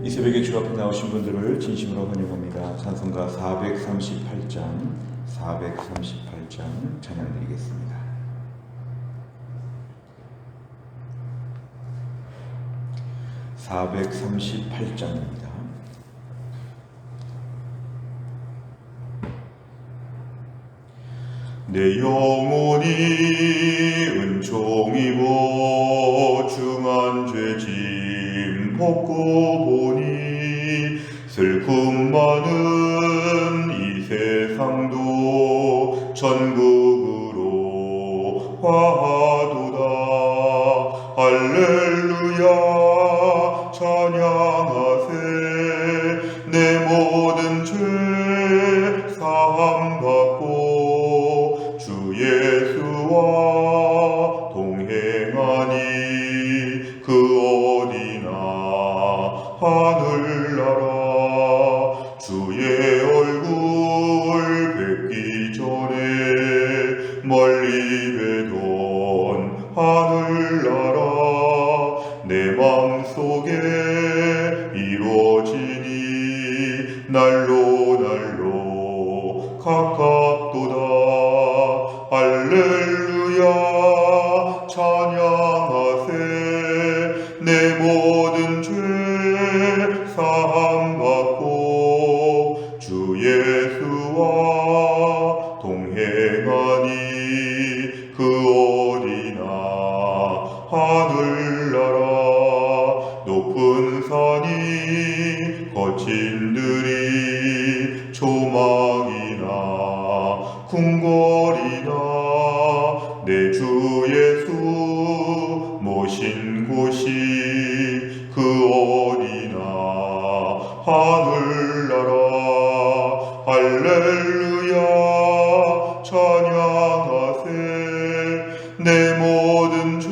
이 새벽에 주 앞에 나오신 분들을 진심으로 환영합니다. 찬송가 438장 찬양드리겠습니다. 438장입니다. 내 영혼이 은총이고 중한 죄짐 벗고 보니 슬픔 많은 이 세상도 천국으로 화하도다. 할렐루야 찬양하세. 내 모든 죄 사함받고 주 예수와 동행하니 그 어디나 하늘나라. 주의 얼굴 뵙기 전에 멀리 뵈던 하늘나라 내 맘속에 이루어지니 날로 가깝도다. 할렐루야 찬양하세. 내 모든 죄 사함받고 주 예수와 동행하니 그 어디나 하늘나라. 높은 산이 거친 들이 조망이나 궁궐이나 내 주 예수 모신 곳이 그 어디나 하늘나라. 할렐루야 찬양하세. 내 모든 죄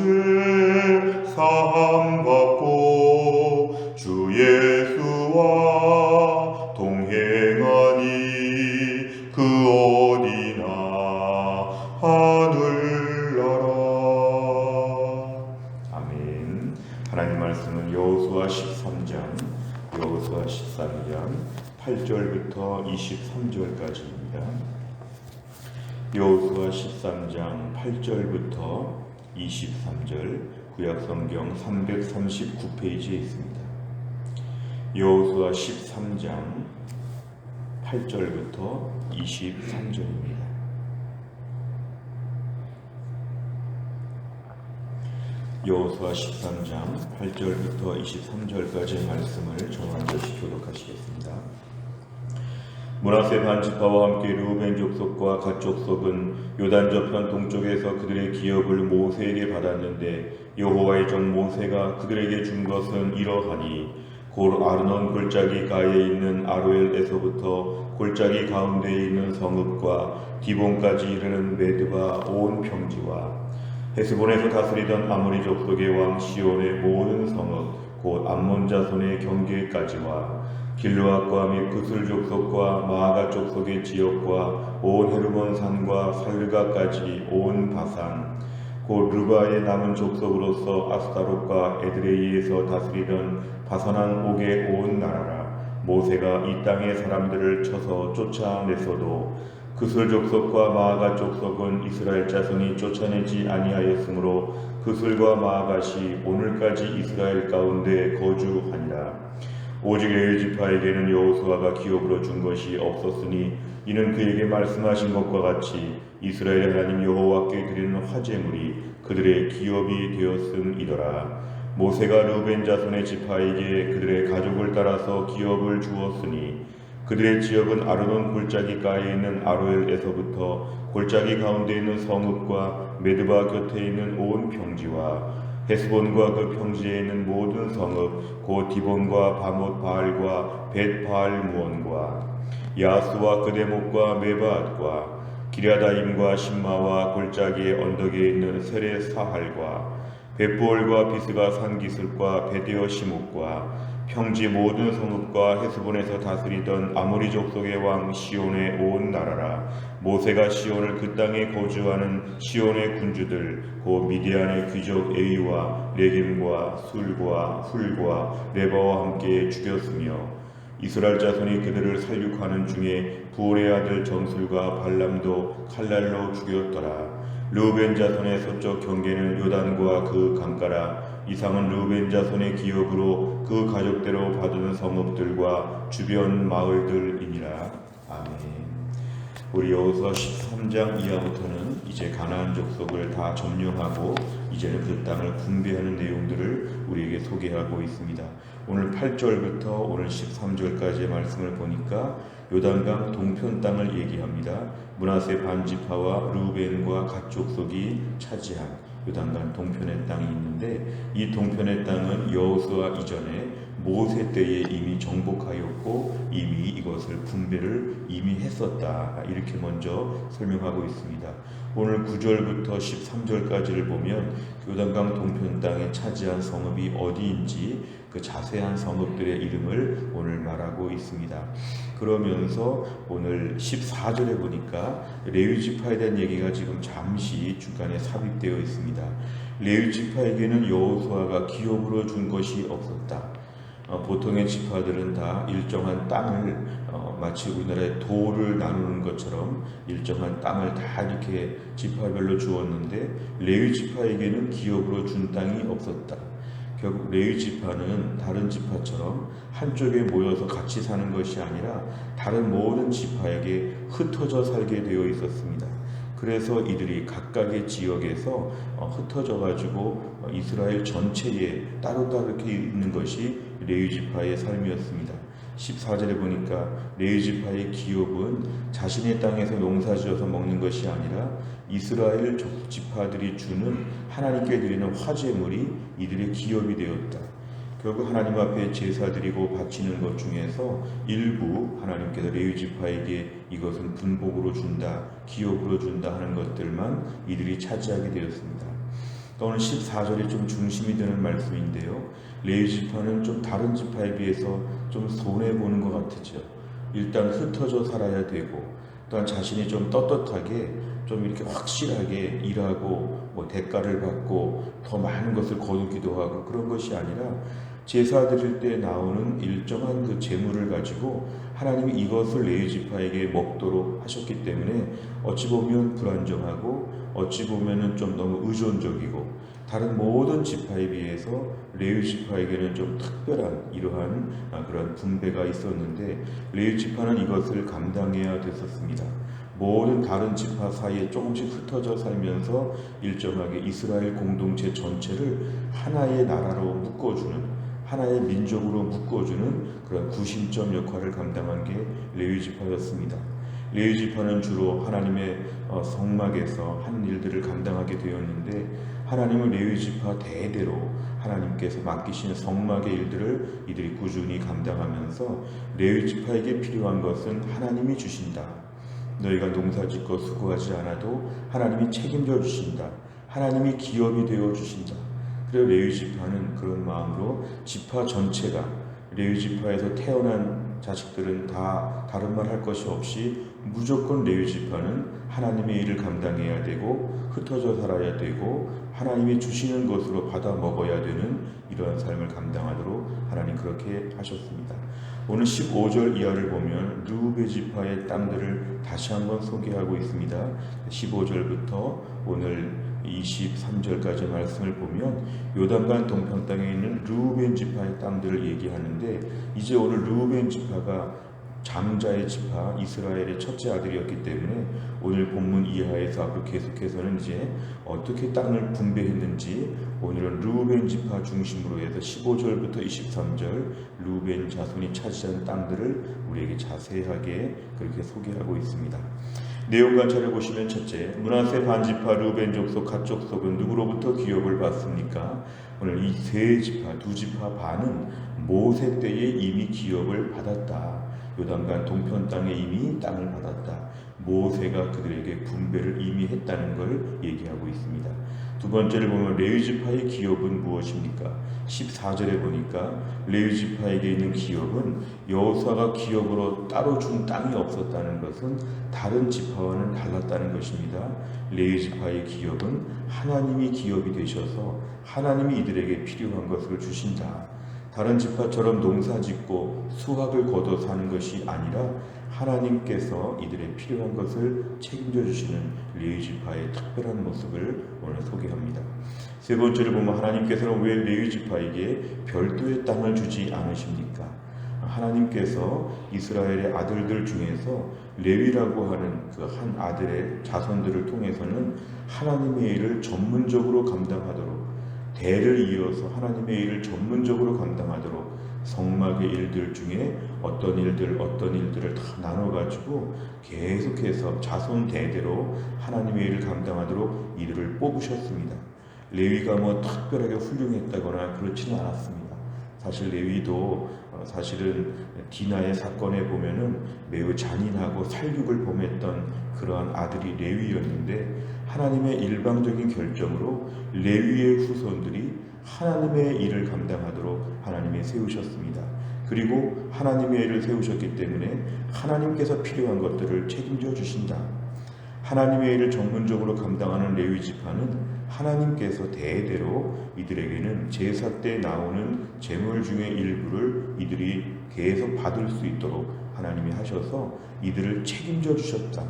사함받고 주 예수와 동행하니 그 어디나 하늘나라. 아멘. 하나님 말씀은 여호수아 13장 8절부터 23절까지입니다. 여호수아 13장 8절부터 23절 구약성경 339페이지에 있습니다. 여호수아 13장 8절부터 23절입니다. 여호수아 13장 8절부터 23절까지의 말씀을 저 먼저씩 교독하시겠습니다. 므낫세 반지파와 함께 르우벤 족속과 갓 족속은 요단 저편 동쪽에서 그들의 기업을 모세에게 받았는데 여호와의 종 모세가 그들에게 준 것은 이러하니 곧 아르논 골짜기 가에 있는 아로엘에서부터 골짜기 가운데에 있는 성읍과 디본까지 이르는 메드바 온 평지와 헤스본에서 다스리던 아모리 족속의 왕 시온의 모든 성읍 곧 암몬 자손의 경계까지와 길르앗과 및 그술 족속과 마아가 족속의 지역과 온 헤르몬 산과 살르가까지 온 바산 곧 르바의 남은 족속으로서 아스타롯과 에드레이에서 다스리던 바산한 옥의 온 나라라. 모세가 이 땅의 사람들을 쳐서 쫓아냈어도 그술 족속과 마아가 족속은 이스라엘 자손이 쫓아내지 아니하였으므로 그술과 마아가시 오늘까지 이스라엘 가운데 거주하니라. 오직 레위 지파에게는 여호수아가 기업으로 준 것이 없었으니 이는 그에게 말씀하신 것과 같이 이스라엘 하나님 여호와께 드리는 화제물이 그들의 기업이 되었음이더라. 모세가 르우벤 자손의 지파에게 그들의 가족을 따라서 기업을 주었으니 그들의 지역은 아르논 골짜기 가에 있는 아로엘에서부터 골짜기 가운데 있는 성읍과 메드바 곁에 있는 온 평지와 헤스본과 그 평지에 있는 모든 성읍 곧 디본과 바못 바알과 벳 바알 무온과 야스와 그대목과 메바앗과 기랴다임과 신마와 골짜기의 언덕에 있는 세레 사할과 벳부올과 비스가 산기슭과 베데어 시묵과 평지 모든 성읍과 헤스본에서 다스리던 아모리 족속의 왕 시온의 온 나라라. 모세가 시온을 그 땅에 거주하는 시온의 군주들 곧 미디안의 귀족 에위와 레겜과 술과 훌과 레바와 함께 죽였으며 이스라엘 자손이 그들을 살육하는 중에 부올의 아들 점술과 발람도 칼날로 죽였더라. 르우벤 자손의 서쪽 경계는 요단과 그 강가라. 이상은 르우벤 자손의 기업으로 그 가족대로 받은 성읍들과 주변 마을들이니라. 아멘. 우리 여호수아 13장 이하부터는 이제 가나안 족속을 다 점령하고 이제는 그 땅을 분배하는 내용들을 우리에게 소개하고 있습니다. 오늘 8절부터 오늘 13절까지의 말씀을 보니까 요단강 동편 땅을 얘기합니다. 므낫세 반지파와 르우벤과 갓 족속이 차지한 요단강 동편의 땅이 있는데, 이 동편의 땅은 여호수아 이전에 모세 때에 이미 정복하였고 이미 이것을 분배를 이미 했었다, 이렇게 먼저 설명하고 있습니다. 오늘 9절부터 13절까지를 보면 요단강 동편 땅에 차지한 성읍이 어디인지 그 자세한 성읍들의 이름을 오늘 말하고 있습니다. 그러면서 오늘 14절에 보니까 레위 지파에 대한 얘기가 지금 잠시 중간에 삽입되어 있습니다. 레위 지파에게는 여호수아가 기업으로 준 것이 없었다. 보통의 지파들은 다 일정한 땅을 마치 우리나라의 도를 나누는 것처럼 일정한 땅을 다 이렇게 지파별로 주었는데, 레위 지파에게는 기업으로 준 땅이 없었다. 결국 레위 지파는 다른 지파처럼 한쪽에 모여서 같이 사는 것이 아니라 다른 모든 지파에게 흩어져 살게 되어 있었습니다. 그래서 이들이 각각의 지역에서 흩어져 가지고 이스라엘 전체에 따로따로 이렇게 있는 것이 레위 지파의 삶이었습니다. 14절에 보니까 레위 지파의 기업은 자신의 땅에서 농사지어서 먹는 것이 아니라 이스라엘 지파들이 주는 하나님께 드리는 화제물이 이들의 기업이 되었다. 결국 하나님 앞에 제사 드리고 바치는 것 중에서 일부 하나님께서 레위 지파에게 이것은 분복으로 준다, 기업으로 준다 하는 것들만 이들이 차지하게 되었습니다. 오늘 14절이 좀 중심이 되는 말씀인데요, 레위 지파는 좀 다른 지파에 비해서 좀 손해보는 것 같으죠. 일단 흩어져 살아야 되고, 또한 자신이 좀 떳떳하게 좀 이렇게 확실하게 일하고 대가를 받고 더 많은 것을 거두기도 하고, 그런 것이 아니라 제사 드릴 때 나오는 일정한 그 재물을 가지고 하나님이 이것을 레위 지파에게 먹도록 하셨기 때문에 어찌 보면 불안정하고 어찌 보면은 좀 너무 의존적이고, 다른 모든 지파에 비해서 레위 지파에게는 좀 특별한 이러한 그런 분배가 있었는데, 레위 지파는 이것을 감당해야 됐었습니다. 모든 다른 지파 사이에 조금씩 흩어져 살면서 일정하게 이스라엘 공동체 전체를 하나의 나라로 묶어주는, 하나의 민족으로 묶어주는 그런 구심점 역할을 감당한 게 레위 지파였습니다. 레위 지파는 주로 하나님의 성막에서 하는 일들을 감당하게 되었는데, 하나님은 레위 지파 대대로 하나님께서 맡기신 성막의 일들을 이들이 꾸준히 감당하면서 레위 지파에게 필요한 것은 하나님이 주신다. 너희가 농사짓고 수고하지 않아도 하나님이 책임져 주신다. 하나님이 기업이 되어 주신다. 그래서 레위 지파는 그런 마음으로 지파 전체가, 레위 지파에서 태어난 자식들은 다 다른 말 할 것이 없이 무조건 레위 지파는 하나님의 일을 감당해야 되고 흩어져 살아야 되고 하나님이 주시는 것으로 받아 먹어야 되는 이러한 삶을 감당하도록 하나님 그렇게 하셨습니다. 오늘 15절 이하를 보면 르우벤 지파의 땅들을 다시 한번 소개하고 있습니다. 15절부터 오늘 23절까지 말씀을 보면 요단강 동편 땅에 있는 르우벤 지파의 땅들을 얘기하는데, 이제 오늘 르우벤 지파가 장자의 지파, 이스라엘의 첫째 아들이었기 때문에 오늘 본문 이하에서 앞으로 계속해서는 이제 어떻게 땅을 분배했는지 오늘은 르우벤 지파 중심으로 해서 15절부터 23절 르우벤 자손이 차지한 땅들을 우리에게 자세하게 그렇게 소개하고 있습니다. 내용 관찰을 보시면, 첫째, 므낫세 반지파 르우벤 족속 갓 족속은 누구로부터 기업을 받습니까? 오늘 이 세 지파, 두 지파 반은 모세 때에 이미 기업을 받았다. 요단강 동편 땅에 이미 땅을 받았다. 모세가 그들에게 분배를 이미 했다는 걸 얘기하고 있습니다. 두 번째를 보면 레위지파의 기업은 무엇입니까? 14절에 보니까 레위지파에게 있는 기업은 여호수아가 기업으로 따로 준 땅이 없었다는 것은 다른 지파와는 달랐다는 것입니다. 레위지파의 기업은 하나님이 기업이 되셔서 하나님이 이들에게 필요한 것을 주신다. 다른 지파처럼 농사짓고 수확을 거둬 사는 것이 아니라 하나님께서 이들의 필요한 것을 책임져 주시는 레위지파의 특별한 모습을 오늘 소개합니다. 세 번째를 보면 하나님께서는 왜 레위지파에게 별도의 땅을 주지 않으십니까? 하나님께서 이스라엘의 아들들 중에서 레위라고 하는 그 한 아들의 자손들을 통해서는 하나님의 일을 전문적으로 감당하도록, 대를 이어서 하나님의 일을 전문적으로 감당하도록 성막의 일들 중에 어떤 일들을 다 나눠가지고 계속해서 자손 대대로 하나님의 일을 감당하도록 이들을 뽑으셨습니다. 레위가 뭐 특별하게 훌륭했다거나 그렇지는 않았습니다. 사실 레위도 사실은 디나의 사건에 보면은 매우 잔인하고 살육을 범했던 그러한 아들이 레위였는데, 하나님의 일방적인 결정으로 레위의 후손들이 하나님의 일을 감당하도록 하나님이 세우셨습니다. 그리고 하나님의 일을 세우셨기 때문에 하나님께서 필요한 것들을 책임져 주신다. 하나님의 일을 전문적으로 감당하는 레위 지파는 하나님께서 대대로 이들에게는 제사 때 나오는 제물 중의 일부를 이들이 계속 받을 수 있도록 하나님이 하셔서 이들을 책임져 주셨다.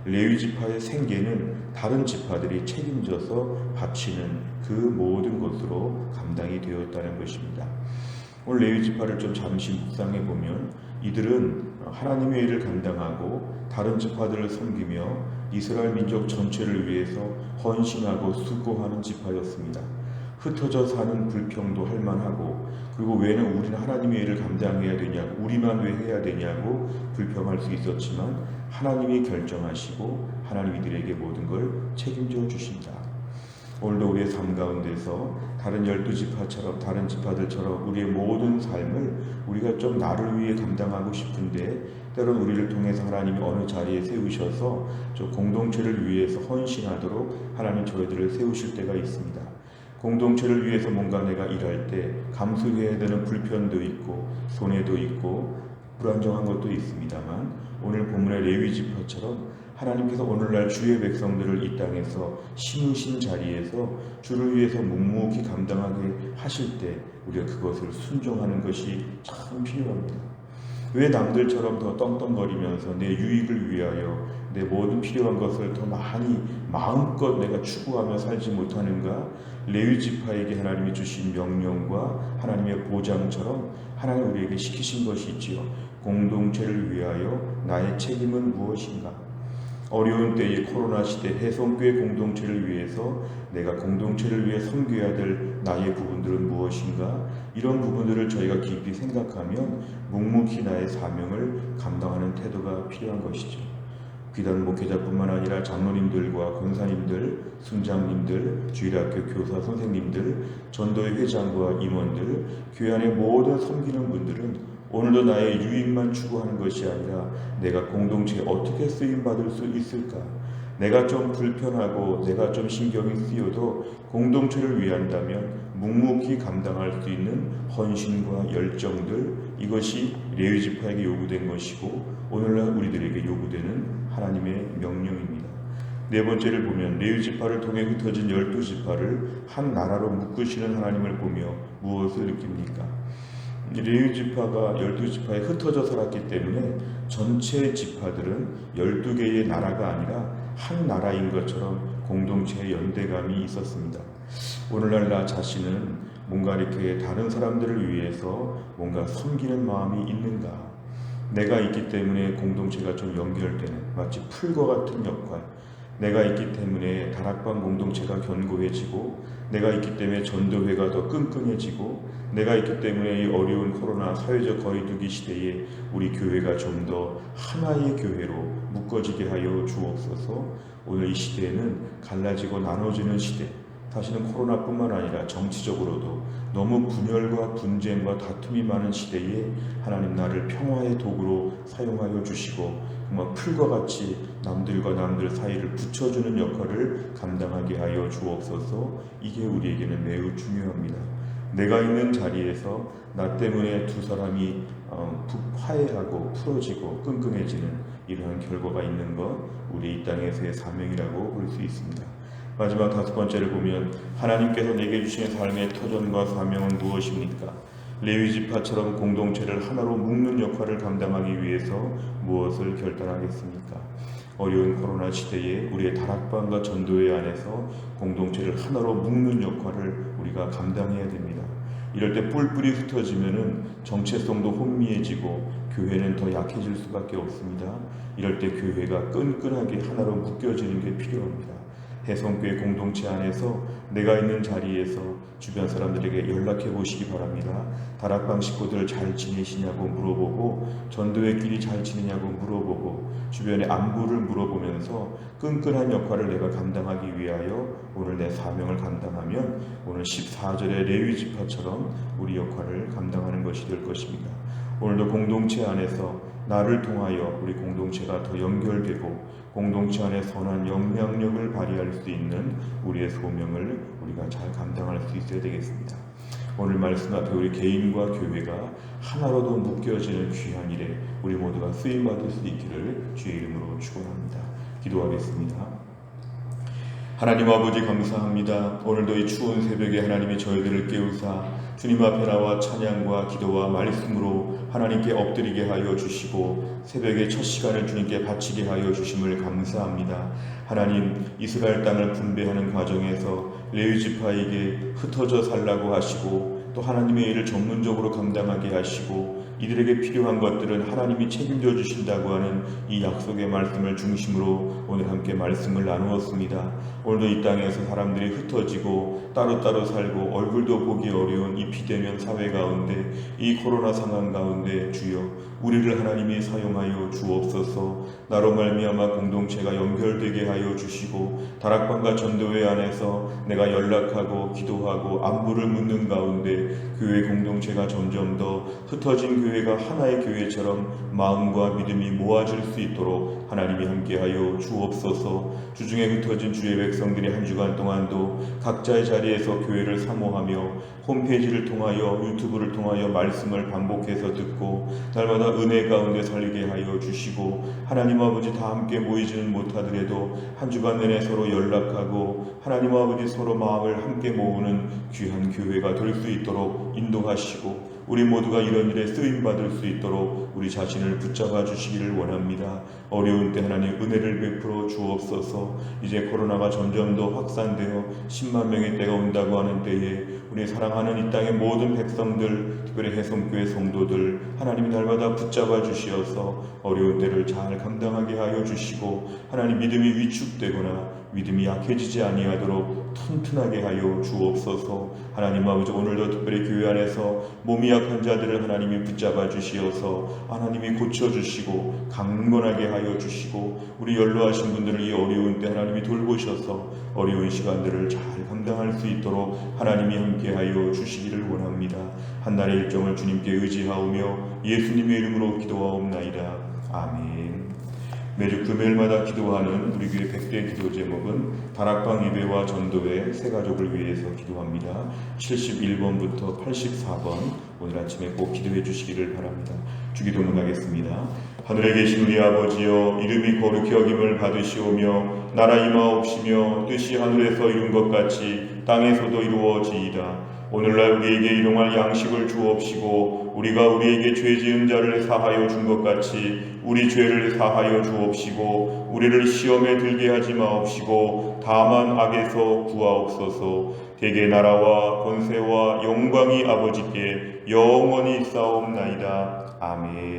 레위 지파의 생계는 다른 지파들이 책임져서 바치는 그 모든 것으로 감당이 되었다는 것입니다. 오늘 레위 지파를 좀 잠시 묵상해 보면 이들은 하나님의 일을 감당하고 다른 지파들을 섬기며 이스라엘 민족 전체를 위해서 헌신하고 수고하는 지파였습니다. 흩어져 사는 불평도 할 만하고, 그리고 왜는 우리는 하나님의 일을 감당해야 되냐고, 우리만 왜 해야 되냐고 불평할 수 있었지만 하나님이 결정하시고 하나님 이들에게 모든 걸 책임져 주신다. 오늘도 우리의 삶 가운데서 다른 12지파처럼 다른 지파들처럼 우리의 모든 삶을 우리가 좀 나를 위해 감당하고 싶은데, 때로는 우리를 통해서 하나님이 어느 자리에 세우셔서 저 공동체를 위해서 헌신하도록 하나님 저희들을 세우실 때가 있습니다. 공동체를 위해서 뭔가 내가 일할 때 감수해야 되는 불편도 있고 손해도 있고 불안정한 것도 있습니다만, 오늘 본문의 레위지파처럼 하나님께서 오늘날 주의 백성들을 이 땅에서 심으신 자리에서 주를 위해서 묵묵히 감당하게 하실 때 우리가 그것을 순종하는 것이 참 필요합니다. 왜 남들처럼 더 떵떵거리면서 내 유익을 위하여 내 모든 필요한 것을 더 많이 마음껏 내가 추구하며 살지 못하는가? 레위지파에게 하나님이 주신 명령과 하나님의 보장처럼 하나님 우리에게 시키신 것이 있지요. 공동체를 위하여 나의 책임은 무엇인가? 어려운 때의 코로나 시대 해성교회 공동체를 위해서 내가 공동체를 위해 섬겨야 될 나의 부분들은 무엇인가? 이런 부분들을 저희가 깊이 생각하면 묵묵히 나의 사명을 감당하는 태도가 필요한 것이죠. 비단 목회자뿐만 아니라 장로님들과 권사님들, 순장님들, 주일학교 교사 선생님들, 전도회 회장과 임원들, 교회 안의 모든 섬기는 분들은 오늘도 나의 유익만 추구하는 것이 아니라 내가 공동체에 어떻게 쓰임받을 수 있을까? 내가 좀 불편하고 내가 좀 신경이 쓰여도 공동체를 위한다면 묵묵히 감당할 수 있는 헌신과 열정들, 이것이 레위지파에게 요구된 것이고 오늘날 우리들에게 요구되는 하나님의 명령입니다. 네 번째를 보면 레위지파를 통해 흩어진 12지파를 한 나라로 묶으시는 하나님을 보며 무엇을 느낍니까? 레위지파가 12지파에 흩어져 살았기 때문에 전체 지파들은 12개의 나라가 아니라 한 나라인 것처럼 공동체의 연대감이 있었습니다. 오늘날 나 자신은 뭔가 이렇게 다른 사람들을 위해서 뭔가 섬기는 마음이 있는가? 내가 있기 때문에 공동체가 좀 연결되는 마치 풀과 같은 역할, 내가 있기 때문에 다락방 공동체가 견고해지고, 내가 있기 때문에 전도회가 더 끈끈해지고, 내가 있기 때문에 이 어려운 코로나 사회적 거리두기 시대에 우리 교회가 좀 더 하나의 교회로 묶어지게 하여 주옵소서. 오늘 이 시대에는 갈라지고 나눠지는 시대, 다시는 코로나뿐만 아니라 정치적으로도 너무 분열과 분쟁과 다툼이 많은 시대에 하나님 나를 평화의 도구로 사용하여 주시고 정말 풀과 같이 남들과 남들 사이를 붙여주는 역할을 감당하게 하여 주옵소서. 이게 우리에게는 매우 중요합니다. 내가 있는 자리에서 나 때문에 두 사람이 화해하고 풀어지고 끈끈해지는 이러한 결과가 있는 것, 우리 이 땅에서의 사명이라고 볼 수 있습니다. 마지막 5번째를 보면 하나님께서 내게 주신 삶의 터전과 사명은 무엇입니까? 레위지파처럼 공동체를 하나로 묶는 역할을 감당하기 위해서 무엇을 결단하겠습니까? 어려운 코로나 시대에 우리의 다락방과 전도회 안에서 공동체를 하나로 묶는 역할을 우리가 감당해야 됩니다. 이럴 때 뿔뿔이 흩어지면은 정체성도 혼미해지고 교회는 더 약해질 수밖에 없습니다. 이럴 때 교회가 끈끈하게 하나로 묶여지는 게 필요합니다. 해성교회 공동체 안에서 내가 있는 자리에서 주변 사람들에게 연락해 보시기 바랍니다. 다락방 식구들 잘 지내시냐고 물어보고 전도회끼리 잘 지내냐고 물어보고 주변의 안부를 물어보면서 끈끈한 역할을 내가 감당하기 위하여 오늘 내 사명을 감당하면 오늘 14절의 레위지파처럼 우리 역할을 감당하는 것이 될 것입니다. 오늘도 공동체 안에서 나를 통하여 우리 공동체가 더 연결되고 공동체 안에 선한 영향력을 발휘할 수 있는 우리의 소명을 우리가 잘 감당할 수 있어야 되겠습니다. 오늘 말씀 앞에 우리 개인과 교회가 하나로도 묶여지는 귀한 일에 우리 모두가 쓰임받을 수 있기를 주의 이름으로 축원합니다. 기도하겠습니다. 하나님 아버지 감사합니다. 오늘도 이 추운 새벽에 하나님이 저희들을 깨우사 주님 앞에 나와 찬양과 기도와 말씀으로 하나님께 엎드리게 하여 주시고 새벽의 첫 시간을 주님께 바치게 하여 주심을 감사합니다. 하나님, 이스라엘 땅을 분배하는 과정에서 레위지파에게 흩어져 살라고 하시고 또 하나님의 일을 전문적으로 감당하게 하시고 이들에게 필요한 것들은 하나님이 책임져 주신다고 하는 이 약속의 말씀을 중심으로 오늘 함께 말씀을 나누었습니다. 오늘도 이 땅에서 사람들이 흩어지고 따로따로 살고 얼굴도 보기 어려운 이 비대면 사회 가운데 이 코로나 상황 가운데 주여 우리를 하나님이 사용하여 주옵소서. 나로 말미암아 공동체가 연결되게 하여 주시고 다락방과 전도회 안에서 내가 연락하고 기도하고 안부를 묻는 가운데 교회 공동체가 점점 더 흩어진 교회가 하나의 교회처럼 마음과 믿음이 모아질 수 있도록 하나님이 함께하여 주옵소서. 주중에 흩어진 주의 백성들이 한 주간 동안도 각자의 자리에서 교회를 사모하며 홈페이지를 통하여 유튜브를 통하여 말씀을 반복해서 듣고 날마다 은혜 가운데 살리게 하여 주시고 하나님 아버지 다 함께 모이지는 못하더라도 한 주간 내내 서로 연락하고 하나님 아버지 서로 마음을 함께 모으는 귀한 교회가 될 수 있도록 인도하시고 우리 모두가 이런 일에 쓰임받을 수 있도록 우리 자신을 붙잡아 주시기를 원합니다. 어려운 때 하나님 은혜를 베풀어 주옵소서. 이제 코로나가 점점 더 확산되어 10만 명의 때가 온다고 하는 때에 우리 사랑하는 이 땅의 모든 백성들, 특별히 해성교회 성도들 하나님이 날마다 붙잡아 주시어서 어려운 때를 잘 감당하게 하여 주시고 하나님 믿음이 위축되거나 믿음이 약해지지 아니하도록 튼튼하게 하여 주옵소서. 하나님 아버지 오늘도 특별히 교회 안에서 몸이 약한 자들을 하나님이 붙잡아 주시어서 하나님이 고쳐주시고 강건하게 하여 주시고 우리 연로하신 분들을 이 어려운 때 하나님이 돌보셔서 어려운 시간들을 잘 감당할 수 있도록 하나님이 함께하여 주시기를 원합니다. 한날의 일정을 주님께 의지하오며 예수님의 이름으로 기도하옵나이다. 아멘. 매주 금요일마다 기도하는 우리 교회 100대 기도 제목은 다락방 예배와 전도회 새 가족을 위해서 기도합니다. 71번부터 84번 오늘 아침에 꼭 기도해 주시기를 바랍니다. 주기도문 하겠습니다. 하늘에 계신 우리 아버지여, 이름이 거룩히 여김을 받으시오며 나라 임하옵시며 뜻이 하늘에서 이룬 것 같이 땅에서도 이루어지이다. 오늘날 우리에게 일용할 양식을 주옵시고 우리가 우리에게 죄 지은 자를 사하여 준 것 같이 우리 죄를 사하여 주옵시고 우리를 시험에 들게 하지 마옵시고 다만 악에서 구하옵소서. 대개 나라와 권세와 영광이 아버지께 영원히 있사옵나이다. 아멘.